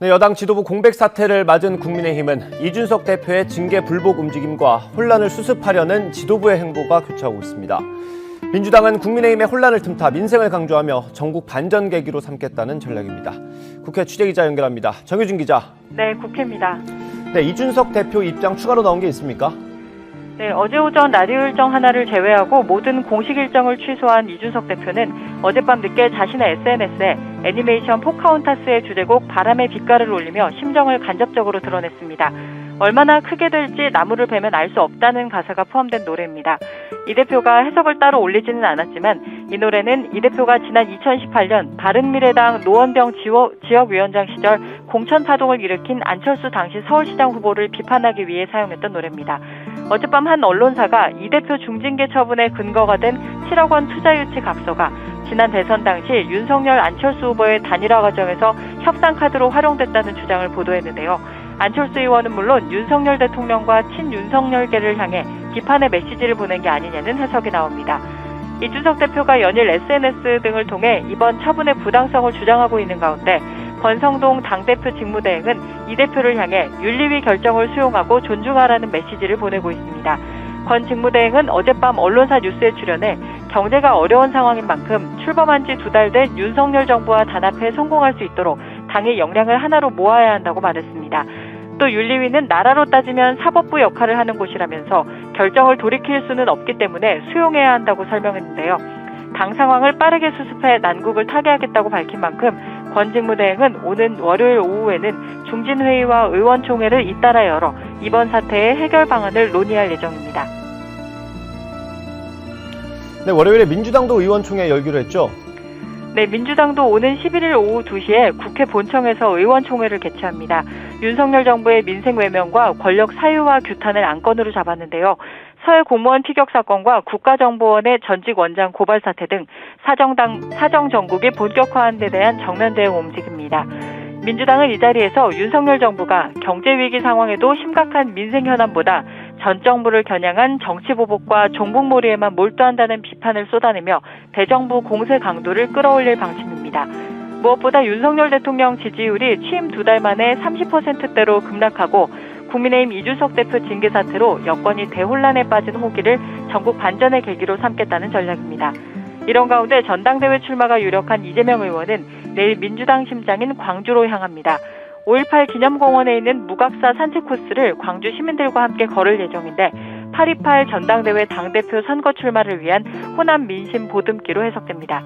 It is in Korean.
네, 여당 지도부 공백 사태를 맞은 국민의힘은 이준석 대표의 징계 불복 움직임과 혼란을 수습하려는 지도부의 행보가 교차하고 있습니다. 민주당은 국민의힘의 혼란을 틈타 민생을 강조하며 전국 반전 계기로 삼겠다는 전략입니다. 국회 취재기자 연결합니다. 정유진 기자. 네, 국회입니다. 네, 이준석 대표 입장 추가로 나온 게 있습니까? 네, 어제 오전 라디오 일정 하나를 제외하고 모든 공식 일정을 취소한 이준석 대표는 어젯밤 늦게 자신의 SNS에 애니메이션 포카혼타스의 주제곡 바람의 빛깔을 올리며 심정을 간접적으로 드러냈습니다. 얼마나 크게 될지 나무를 베면 알 수 없다는 가사가 포함된 노래입니다. 이 대표가 해석을 따로 올리지는 않았지만 이 노래는 이 대표가 지난 2018년 바른미래당 노원병 지역위원장 시절 공천파동을 일으킨 안철수 당시 서울시장 후보를 비판하기 위해 사용했던 노래입니다. 어젯밤 한 언론사가 이 대표 중징계 처분의 근거가 된 7억 원 투자유치 각서가 지난 대선 당시 윤석열 안철수 후보의 단일화 과정에서 협상카드로 활용됐다는 주장을 보도했는데요. 안철수 의원은 물론 윤석열 대통령과 친윤석열계를 향해 비판의 메시지를 보낸 게 아니냐는 해석이 나옵니다. 이준석 대표가 연일 SNS 등을 통해 이번 처분의 부당성을 주장하고 있는 가운데 권성동 당대표 직무대행은 이 대표를 향해 윤리위 결정을 수용하고 존중하라는 메시지를 보내고 있습니다. 권 직무대행은 어젯밤 언론사 뉴스에 출연해 경제가 어려운 상황인 만큼 출범한 지 2달 된 윤석열 정부와 단합해 성공할 수 있도록 당의 역량을 하나로 모아야 한다고 말했습니다. 또 윤리위는 나라로 따지면 사법부 역할을 하는 곳이라면서 결정을 돌이킬 수는 없기 때문에 수용해야 한다고 설명했는데요. 당 상황을 빠르게 수습해 난국을 타개하겠다고 밝힌 만큼 권 직무대행은 오는 월요일 오후에는 중진회의와 의원총회를 잇따라 열어 이번 사태의 해결 방안을 논의할 예정입니다. 네, 월요일에 민주당도 의원총회 열기로 했죠? 네, 민주당도 오는 11일 오후 2시에 국회 본청에서 의원총회를 개최합니다. 윤석열 정부의 민생 외면과 권력 사유화 규탄을 안건으로 잡았는데요. 서해 공무원 티격 사건과 국가정보원의 전직 원장 고발 사태 등 사정 정국이 본격화한 데 대한 정면 대응 움직입니다. 민주당은 이 자리에서 윤석열 정부가 경제위기 상황에도 심각한 민생 현안보다 전 정부를 겨냥한 정치보복과 종북몰이에만 몰두한다는 비판을 쏟아내며 대정부 공세 강도를 끌어올릴 방침입니다. 무엇보다 윤석열 대통령 지지율이 취임 2달 만에 30%대로 급락하고 국민의힘 이준석 대표 징계 사태로 여권이 대혼란에 빠진 호기를 전국 반전의 계기로 삼겠다는 전략입니다. 이런 가운데 전당대회 출마가 유력한 이재명 의원은 내일 민주당 심장인 광주로 향합니다. 5.18 기념공원에 있는 무각사 산책 코스를 광주 시민들과 함께 걸을 예정인데 8.28 전당대회 당대표 선거 출마를 위한 호남 민심 보듬기로 해석됩니다.